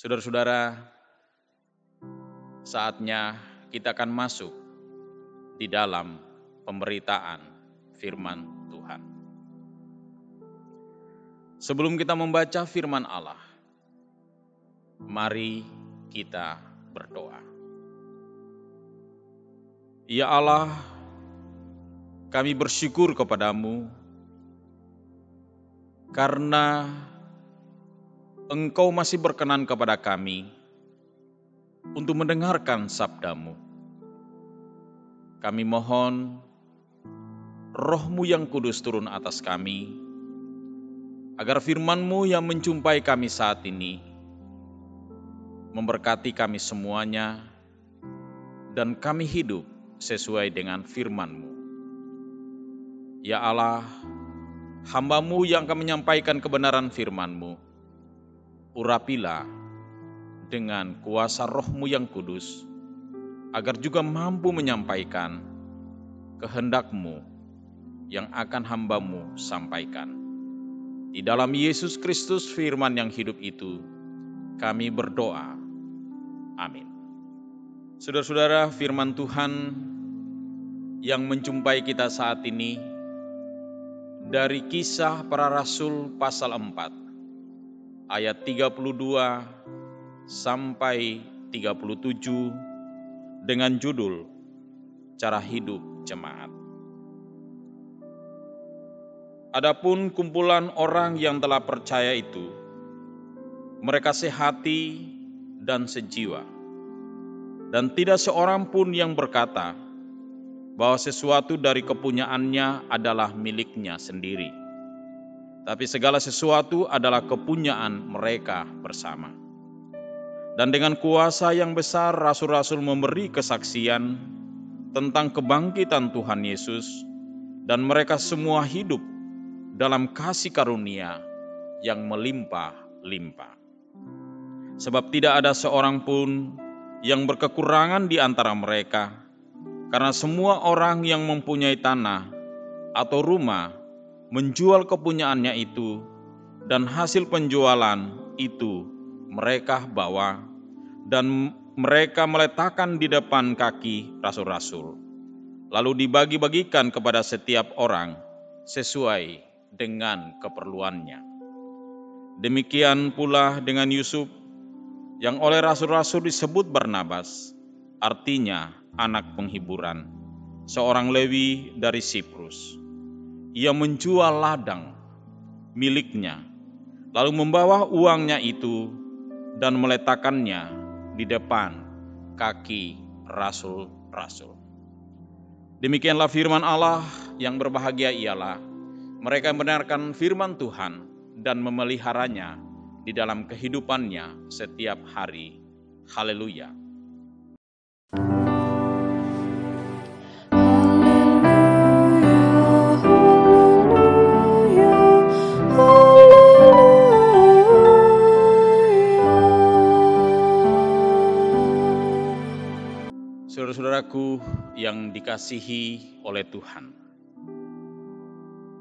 Saudara-saudara, saatnya kita akan masuk di dalam pemberitaan firman Tuhan. Sebelum kita membaca firman Allah, mari kita berdoa. Ya Allah, kami bersyukur kepadamu karena Engkau masih berkenan kepada kami untuk mendengarkan sabda-Mu. Kami mohon Roh-Mu yang kudus turun atas kami, agar firman-Mu yang menjumpai kami saat ini memberkati kami semuanya, dan kami hidup sesuai dengan firman-Mu. Ya Allah, hamba-Mu yang akan menyampaikan kebenaran firman-Mu, urapilah dengan kuasa Roh-Mu yang kudus, agar juga mampu menyampaikan kehendak-Mu yang akan hamba-Mu sampaikan. Di dalam Yesus Kristus firman yang hidup itu, kami berdoa. Amin. Saudara-saudara, firman Tuhan yang menjumpai kita saat ini dari Kisah Para Rasul pasal 4, ayat 32 sampai 37 dengan judul Cara Hidup Jemaat. Adapun kumpulan orang yang telah percaya itu, mereka sehati dan sejiwa, dan tidak seorang pun yang berkata bahwa sesuatu dari kepunyaannya adalah miliknya sendiri, tapi segala sesuatu adalah kepunyaan mereka bersama. Dan dengan kuasa yang besar, rasul-rasul memberi kesaksian tentang kebangkitan Tuhan Yesus, dan mereka semua hidup dalam kasih karunia yang melimpah-limpah. Sebab tidak ada seorang pun yang berkekurangan di antara mereka, karena semua orang yang mempunyai tanah atau rumah menjual kepunyaannya itu, dan hasil penjualan itu mereka bawa, dan mereka meletakkan di depan kaki rasul-rasul, lalu dibagi-bagikan kepada setiap orang sesuai dengan keperluannya. Demikian pula dengan Yusuf, yang oleh rasul-rasul disebut Barnabas, artinya anak penghiburan, seorang Lewi dari Siprus. Ia menjual ladang miliknya, lalu membawa uangnya itu dan meletakkannya di depan kaki rasul-rasul. Demikianlah firman Allah. Yang berbahagia ialah mereka yang mendengarkan firman Tuhan dan memeliharanya di dalam kehidupannya setiap hari. Haleluya. Saudara-saudaraku yang dikasihi oleh Tuhan,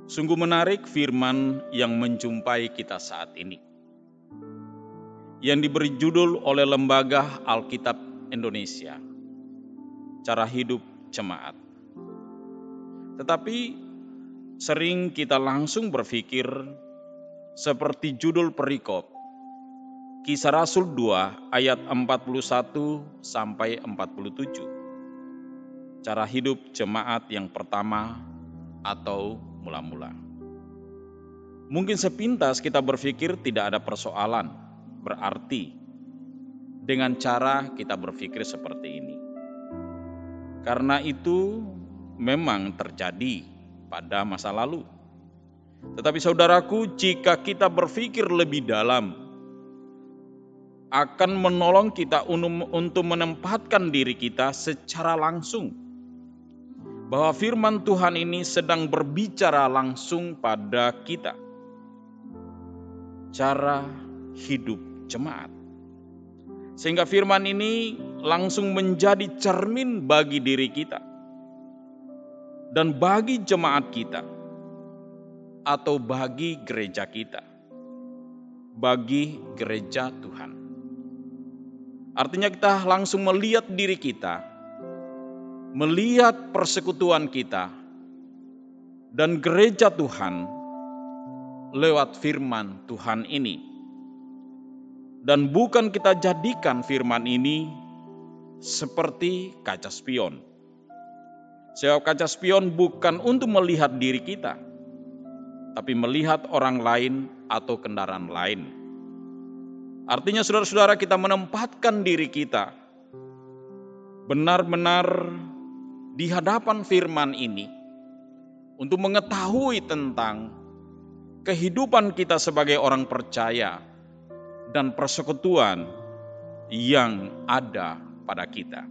sungguh menarik firman yang menjumpai kita saat ini, yang diberi judul oleh Lembaga Alkitab Indonesia, Cara Hidup Jemaat. Tetapi sering kita langsung berpikir seperti judul perikop Kisah Rasul 2 ayat 41 sampai 47. Cara hidup jemaat yang pertama atau mula-mula. Mungkin sepintas kita berpikir tidak ada persoalan, berarti dengan cara kita berpikir seperti ini. Karena itu memang terjadi pada masa lalu. Tetapi saudaraku, jika kita berpikir lebih dalam, akan menolong kita untuk menempatkan diri kita secara langsung bahwa firman Tuhan ini sedang berbicara langsung pada kita. Cara hidup jemaat. Sehingga firman ini langsung menjadi cermin bagi diri kita dan bagi jemaat kita atau bagi gereja kita, bagi gereja Tuhan. Artinya kita langsung melihat diri kita, melihat persekutuan kita, dan gereja Tuhan lewat firman Tuhan ini. Dan bukan kita jadikan firman ini seperti kaca spion. Sebab kaca spion bukan untuk melihat diri kita, tapi melihat orang lain atau kendaraan lain. Artinya saudara-saudara, kita menempatkan diri kita benar-benar di hadapan firman ini untuk mengetahui tentang kehidupan kita sebagai orang percaya dan persekutuan yang ada pada kita.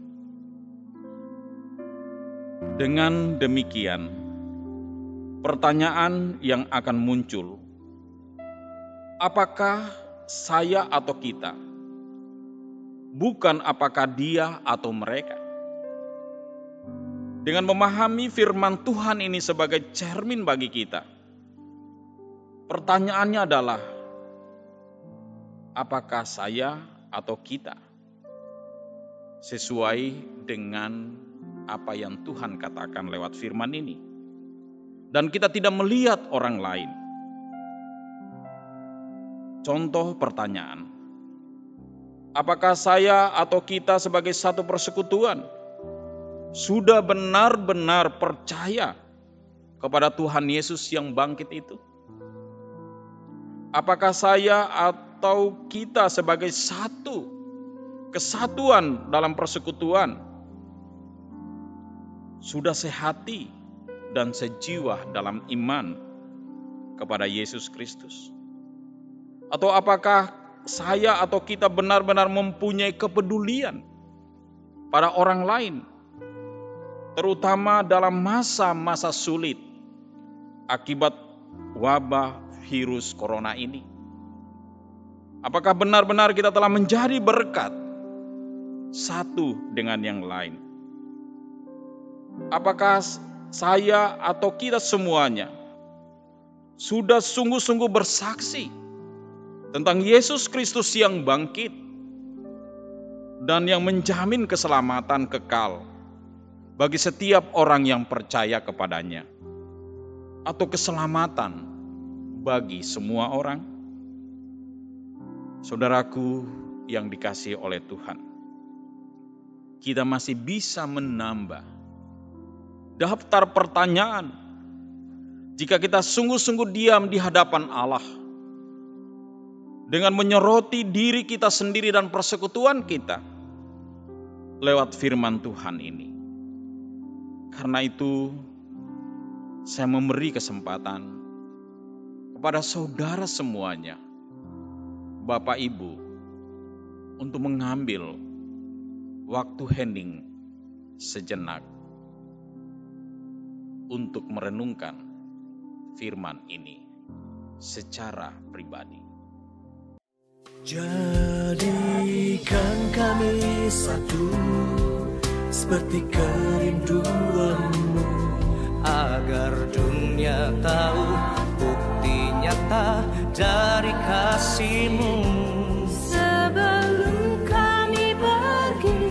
Dengan demikian, pertanyaan yang akan muncul, apakah saya atau kita? Bukan apakah dia atau mereka. Dengan memahami firman Tuhan ini sebagai cermin bagi kita, pertanyaannya adalah, apakah saya atau kita? Sesuai dengan apa yang Tuhan katakan lewat firman ini. Dan kita tidak melihat orang lain. Contoh pertanyaan, apakah saya atau kita sebagai satu persekutuan sudah benar-benar percaya kepada Tuhan Yesus yang bangkit itu? Apakah saya atau kita sebagai satu kesatuan dalam persekutuan sudah sehati dan sejiwa dalam iman kepada Yesus Kristus? Atau apakah saya atau kita benar-benar mempunyai kepedulian pada orang lain, terutama dalam masa-masa sulit akibat wabah virus corona ini? Apakah benar-benar kita telah menjadi berkat satu dengan yang lain? Apakah saya atau kita semuanya sudah sungguh-sungguh bersaksi tentang Yesus Kristus yang bangkit dan yang menjamin keselamatan kekal bagi setiap orang yang percaya kepadanya, atau keselamatan bagi semua orang? Saudaraku yang dikasihi oleh Tuhan, kita masih bisa menambah daftar pertanyaan jika kita sungguh-sungguh diam di hadapan Allah dengan menyoroti diri kita sendiri dan persekutuan kita lewat firman Tuhan ini. Karena itu, saya memberi kesempatan kepada saudara semuanya, Bapak Ibu, untuk mengambil waktu hening sejenak untuk merenungkan firman ini secara pribadi. Jadikan kami satu seperti kerinduanmu, agar dunia tahu bukti nyata dari kasih-Mu. Sebelum kami pergi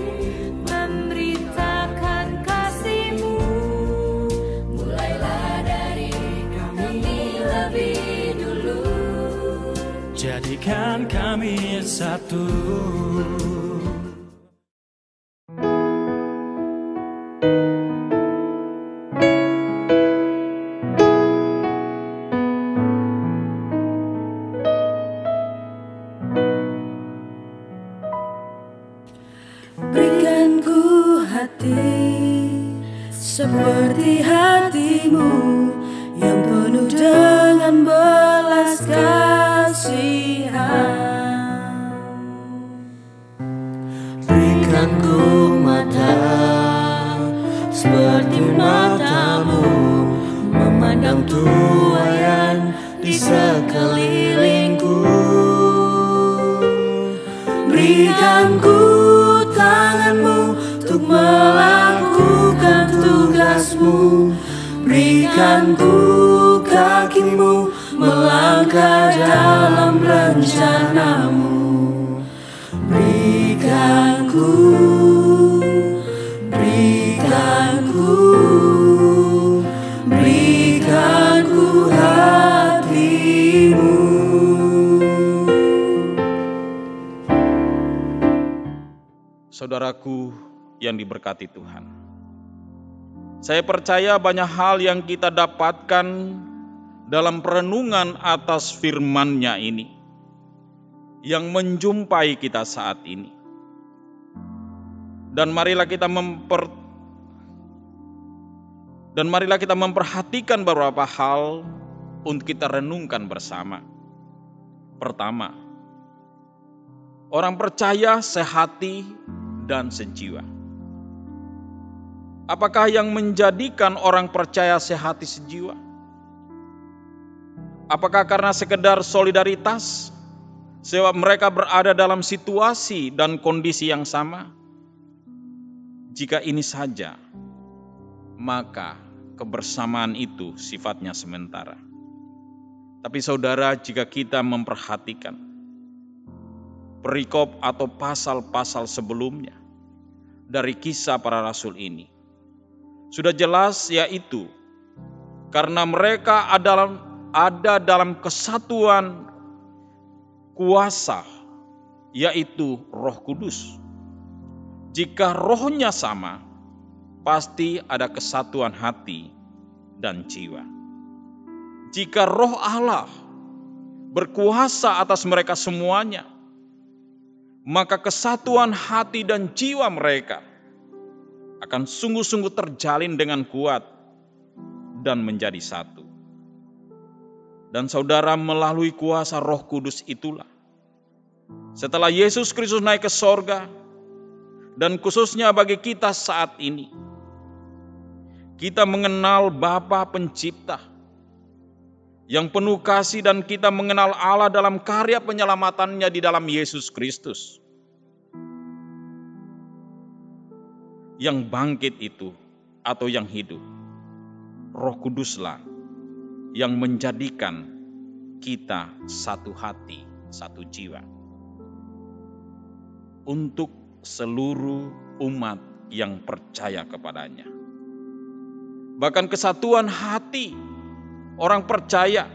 memberitakan kasih-Mu, mulailah dari kami lebih dulu. Jadikan kami satu. Berikan ku hati seperti hati-Mu yang penuh dengan belas kasihan. Berikan ku mata seperti mata-Mu, memandang tuaian di sekelilingku. Berikan ku tangan-Mu untuk melakukan tugas-Mu. Berikan ku kaki-Mu melangkah dalam rencana-Mu. Berikan berikanku hatimu. Saudaraku yang diberkati Tuhan, saya percaya banyak hal yang kita dapatkan dalam perenungan atas firman-Nya ini yang menjumpai kita saat ini. Dan marilah kita memperhatikan beberapa hal untuk kita renungkan bersama. Pertama, orang percaya sehati dan sejiwa. Apakah yang menjadikan orang percaya sehati sejiwa? Apakah karena sekedar solidaritas, sebab mereka berada dalam situasi dan kondisi yang sama? Jika ini saja, maka kebersamaan itu sifatnya sementara. Tapi saudara, jika kita memperhatikan perikop atau pasal-pasal sebelumnya dari Kisah Para Rasul ini, sudah jelas yaitu karena mereka ada dalam kesatuan kuasa, yaitu Roh Kudus. Jika rohnya sama, pasti ada kesatuan hati dan jiwa. Jika Roh Allah berkuasa atas mereka semuanya, maka kesatuan hati dan jiwa mereka akan sungguh-sungguh terjalin dengan kuat dan menjadi satu. Dan saudara, melalui kuasa Roh Kudus itulah, setelah Yesus Kristus naik ke sorga, dan khususnya bagi kita saat ini, kita mengenal Bapa Pencipta yang penuh kasih, dan kita mengenal Allah dalam karya penyelamatannya di dalam Yesus Kristus. Yang bangkit itu atau yang hidup, Roh Kuduslah yang menjadikan kita satu hati, satu jiwa. Untuk seluruh umat yang percaya kepadanya. Bahkan kesatuan hati orang percaya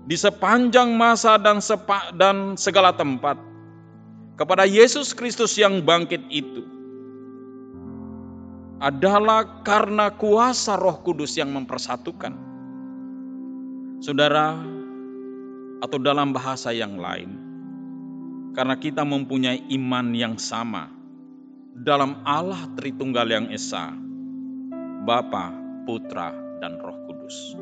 di sepanjang masa dan segala tempat kepada Yesus Kristus yang bangkit itu adalah karena kuasa Roh Kudus yang mempersatukan. Saudara, atau dalam bahasa yang lain, karena kita mempunyai iman yang sama dalam Allah Tritunggal yang Esa, Bapa, Putra, dan Roh Kudus.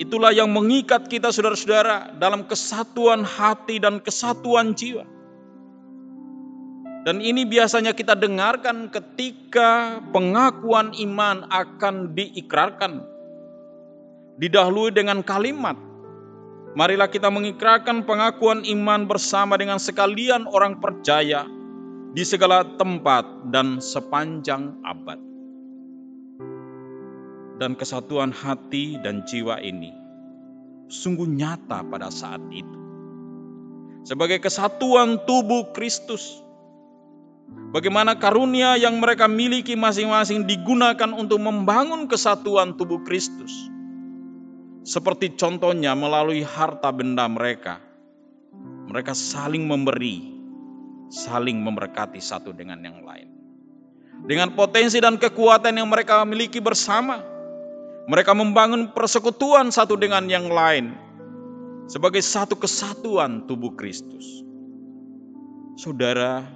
Itulah yang mengikat kita saudara-saudara dalam kesatuan hati dan kesatuan jiwa. Dan ini biasanya kita dengarkan ketika pengakuan iman akan diikrarkan. Didahului dengan kalimat, marilah kita mengikrarkan pengakuan iman bersama dengan sekalian orang percaya di segala tempat dan sepanjang abad. Dan kesatuan hati dan jiwa ini sungguh nyata pada saat itu. Sebagai kesatuan tubuh Kristus, bagaimana karunia yang mereka miliki masing-masing digunakan untuk membangun kesatuan tubuh Kristus. Seperti contohnya melalui harta benda mereka. Mereka saling memberi, saling memberkati satu dengan yang lain. Dengan potensi dan kekuatan yang mereka miliki bersama, mereka membangun persekutuan satu dengan yang lain sebagai satu kesatuan tubuh Kristus. Saudara,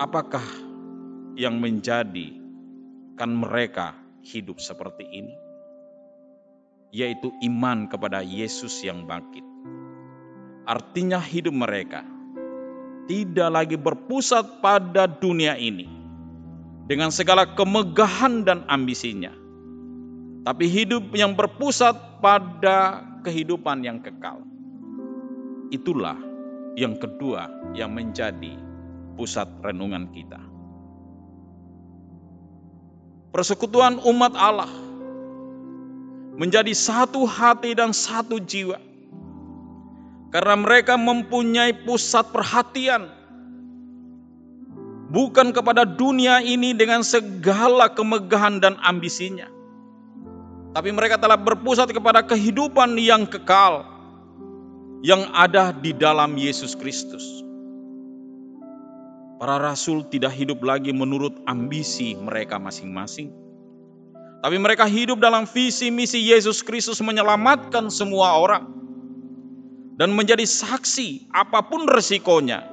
apakah yang menjadikan mereka hidup seperti ini? Yaitu iman kepada Yesus yang bangkit. Artinya hidup mereka tidak lagi berpusat pada dunia ini dengan segala kemegahan dan ambisinya, tapi hidup yang berpusat pada kehidupan yang kekal. Itulah yang kedua yang menjadi pusat renungan kita. Persekutuan umat Allah menjadi satu hati dan satu jiwa. Karena mereka mempunyai pusat perhatian bukan kepada dunia ini dengan segala kemegahan dan ambisinya. Tapi mereka telah berpusat kepada kehidupan yang kekal, yang ada di dalam Yesus Kristus. Para rasul tidak hidup lagi menurut ambisi mereka masing-masing. Tapi mereka hidup dalam visi misi Yesus Kristus menyelamatkan semua orang. Dan menjadi saksi apapun resikonya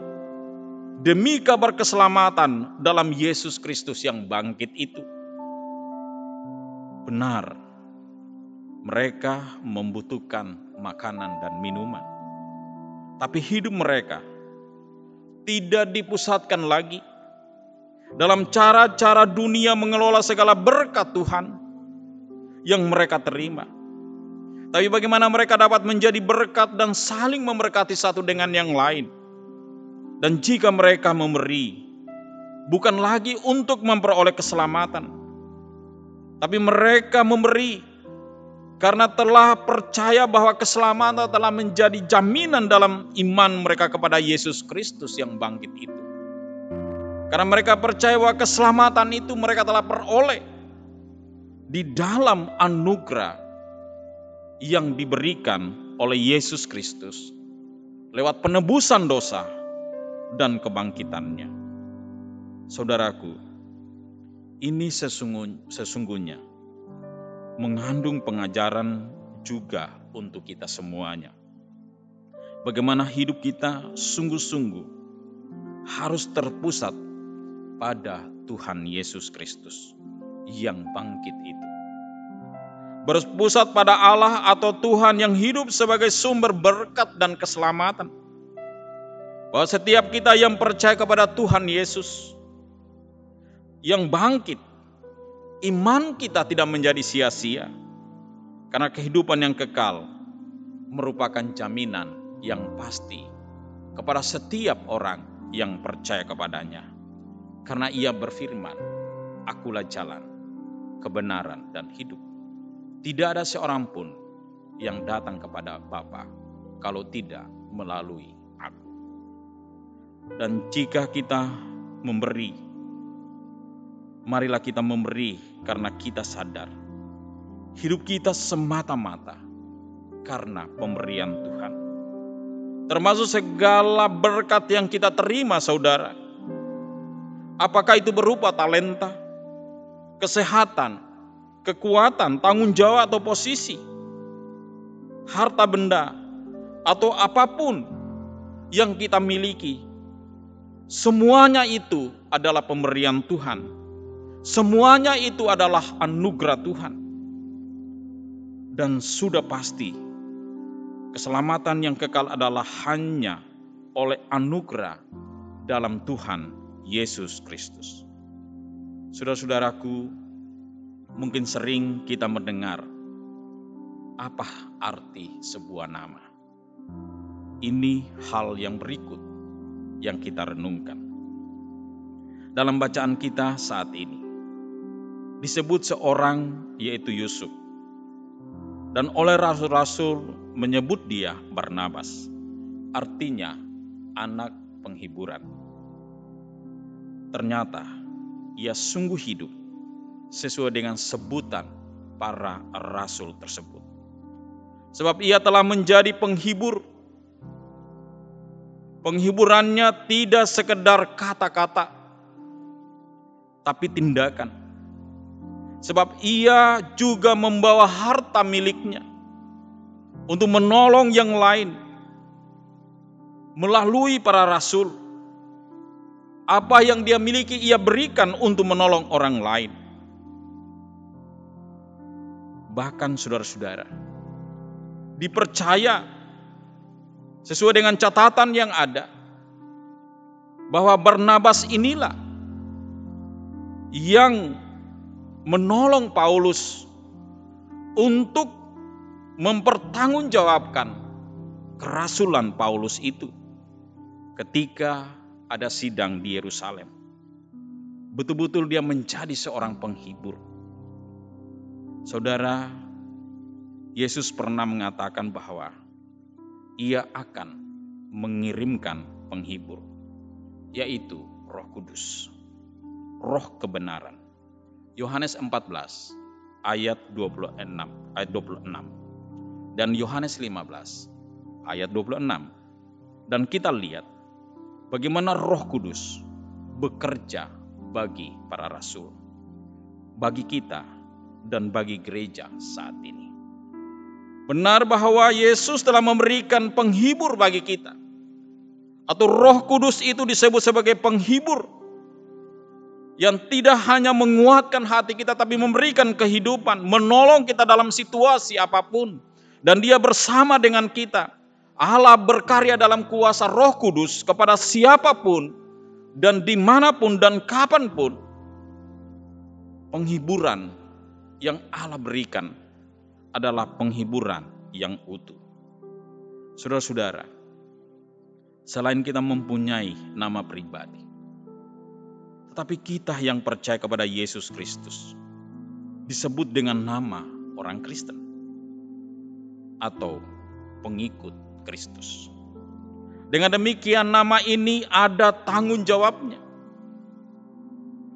demi kabar keselamatan dalam Yesus Kristus yang bangkit itu. Benar, mereka membutuhkan makanan dan minuman. Tapi hidup mereka tidak dipusatkan lagi dalam cara-cara dunia mengelola segala berkat Tuhan yang mereka terima. Tapi bagaimana mereka dapat menjadi berkat dan saling memberkati satu dengan yang lain. Dan jika mereka memberi, bukan lagi untuk memperoleh keselamatan, tapi mereka memberi karena telah percaya bahwa keselamatan telah menjadi jaminan dalam iman mereka kepada Yesus Kristus yang bangkit itu. Karena mereka percaya bahwa keselamatan itu mereka telah peroleh di dalam anugerah yang diberikan oleh Yesus Kristus lewat penebusan dosa dan kebangkitannya. Saudaraku, ini sesungguhnya mengandung pengajaran juga untuk kita semuanya. Bagaimana hidup kita sungguh-sungguh harus terpusat pada Tuhan Yesus Kristus yang bangkit itu. Berpusat pada Allah atau Tuhan yang hidup sebagai sumber berkat dan keselamatan. Bahwa setiap kita yang percaya kepada Tuhan Yesus yang bangkit, iman kita tidak menjadi sia-sia. Karena kehidupan yang kekal merupakan jaminan yang pasti kepada setiap orang yang percaya kepadanya. Karena Ia berfirman, "Akulah jalan, kebenaran, dan hidup. Tidak ada seorang pun yang datang kepada Bapa kalau tidak melalui Aku." Dan jika kita memberi, marilah kita memberi karena kita sadar hidup kita semata-mata karena pemberian Tuhan. Termasuk segala berkat yang kita terima, saudara. Apakah itu berupa talenta, kesehatan, kekuatan, tanggung jawab atau posisi, harta benda, atau apapun yang kita miliki. Semuanya itu adalah pemberian Tuhan. Semuanya itu adalah anugerah Tuhan. Dan sudah pasti, keselamatan yang kekal adalah hanya oleh anugerah dalam Tuhan Yesus Kristus. Saudara-saudaraku, mungkin sering kita mendengar apa arti sebuah nama. Ini hal yang berikut yang kita renungkan. Dalam bacaan kita saat ini, disebut seorang yaitu Yusuf. Dan oleh rasul-rasul menyebut dia Barnabas. Artinya anak penghiburan. Ternyata ia sungguh hidup sesuai dengan sebutan para rasul tersebut. Sebab ia telah menjadi penghibur. Penghiburannya tidak sekedar kata-kata, tapi tindakan. Sebab ia juga membawa harta miliknya untuk menolong yang lain melalui para rasul. Apa yang dia miliki ia berikan untuk menolong orang lain. Bahkan saudara-saudara, dipercaya sesuai dengan catatan yang ada bahwa Barnabas inilah yang menolong Paulus untuk mempertanggungjawabkan kerasulan Paulus itu ketika ada sidang di Yerusalem. Betul-betul dia menjadi seorang penghibur. Saudara, Yesus pernah mengatakan bahwa ia akan mengirimkan penghibur, yaitu Roh Kudus, Roh kebenaran. Yohanes 14 ayat 26 dan Yohanes 15 ayat 26. Dan kita lihat bagaimana Roh Kudus bekerja bagi para rasul, bagi kita dan bagi gereja saat ini. Benar bahwa Yesus telah memberikan penghibur bagi kita, atau Roh Kudus itu disebut sebagai penghibur yang tidak hanya menguatkan hati kita, tapi memberikan kehidupan, menolong kita dalam situasi apapun. Dan Dia bersama dengan kita. Allah berkarya dalam kuasa Roh Kudus kepada siapapun dan dimanapun dan kapanpun. Penghiburan yang Allah berikan adalah penghiburan yang utuh. Saudara-saudara, selain kita mempunyai nama pribadi, tetapi kita yang percaya kepada Yesus Kristus disebut dengan nama orang Kristen atau pengikut Kristus. Dengan demikian nama ini ada tanggung jawabnya.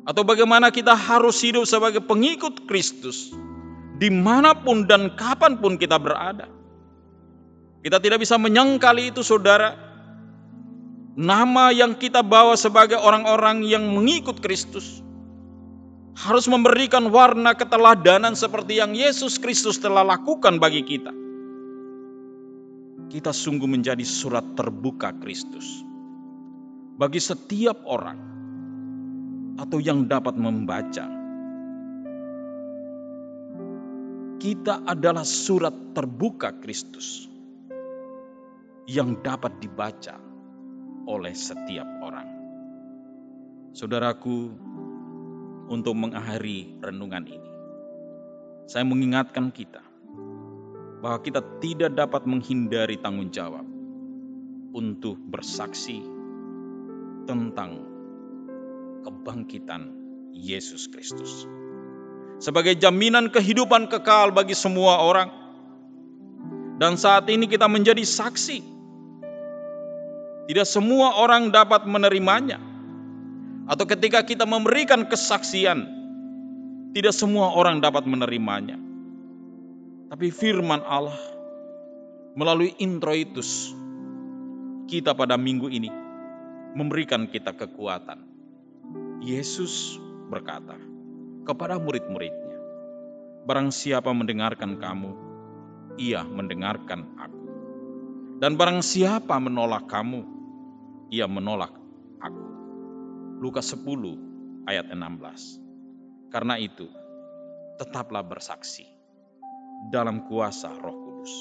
Atau bagaimana kita harus hidup sebagai pengikut Kristus dimanapun dan kapanpun kita berada. Kita tidak bisa menyangkali itu, saudara. Nama yang kita bawa sebagai orang-orang yang mengikut Kristus harus memberikan warna keteladanan seperti yang Yesus Kristus telah lakukan bagi kita. Kita sungguh menjadi surat terbuka Kristus bagi setiap orang atau yang dapat membaca. Kita adalah surat terbuka Kristus yang dapat dibaca oleh setiap orang. Saudaraku, untuk mengakhiri renungan ini, saya mengingatkan kita bahwa kita tidak dapat menghindari tanggung jawab untuk bersaksi tentang kebangkitan Yesus Kristus sebagai jaminan kehidupan kekal bagi semua orang. Dan saat ini kita menjadi saksi. Tidak semua orang dapat menerimanya. Atau ketika kita memberikan kesaksian, tidak semua orang dapat menerimanya. Tapi firman Allah melalui introitus kita pada minggu ini memberikan kita kekuatan. Yesus berkata kepada murid-muridnya, "Barang siapa mendengarkan kamu, ia mendengarkan aku. Dan barang siapa menolak kamu, ia menolak aku." Lukas 10 ayat 16. Karena itu, tetaplah bersaksi dalam kuasa Roh Kudus,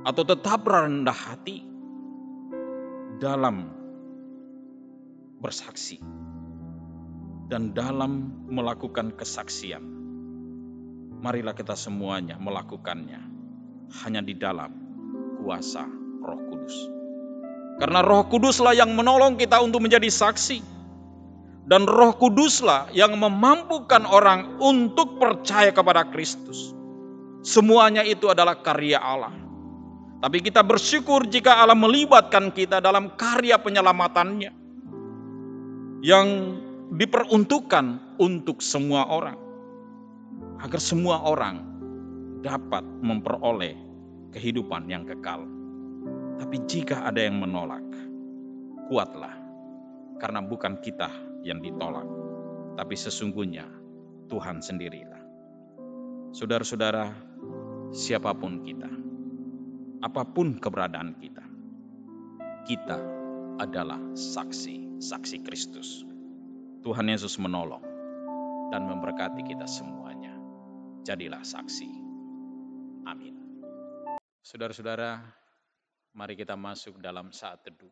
atau tetap rendah hati dalam bersaksi dan dalam melakukan kesaksian. Marilah kita semuanya melakukannya hanya di dalam kuasa Roh Kudus. Karena Roh Kuduslah yang menolong kita untuk menjadi saksi. Dan Roh Kuduslah yang memampukan orang untuk percaya kepada Kristus. Semuanya itu adalah karya Allah. Tapi kita bersyukur jika Allah melibatkan kita dalam karya penyelamatannya yang diperuntukkan untuk semua orang, agar semua orang dapat memperoleh kehidupan yang kekal. Tapi jika ada yang menolak, kuatlah, karena bukan kita yang ditolak, tapi sesungguhnya Tuhan sendirilah. Saudara-saudara, siapapun kita, apapun keberadaan kita, kita adalah saksi Kristus. Tuhan Yesus menolong dan memberkati kita semuanya. Jadilah saksi. Amin. Saudara-saudara, mari kita masuk dalam saat teduh.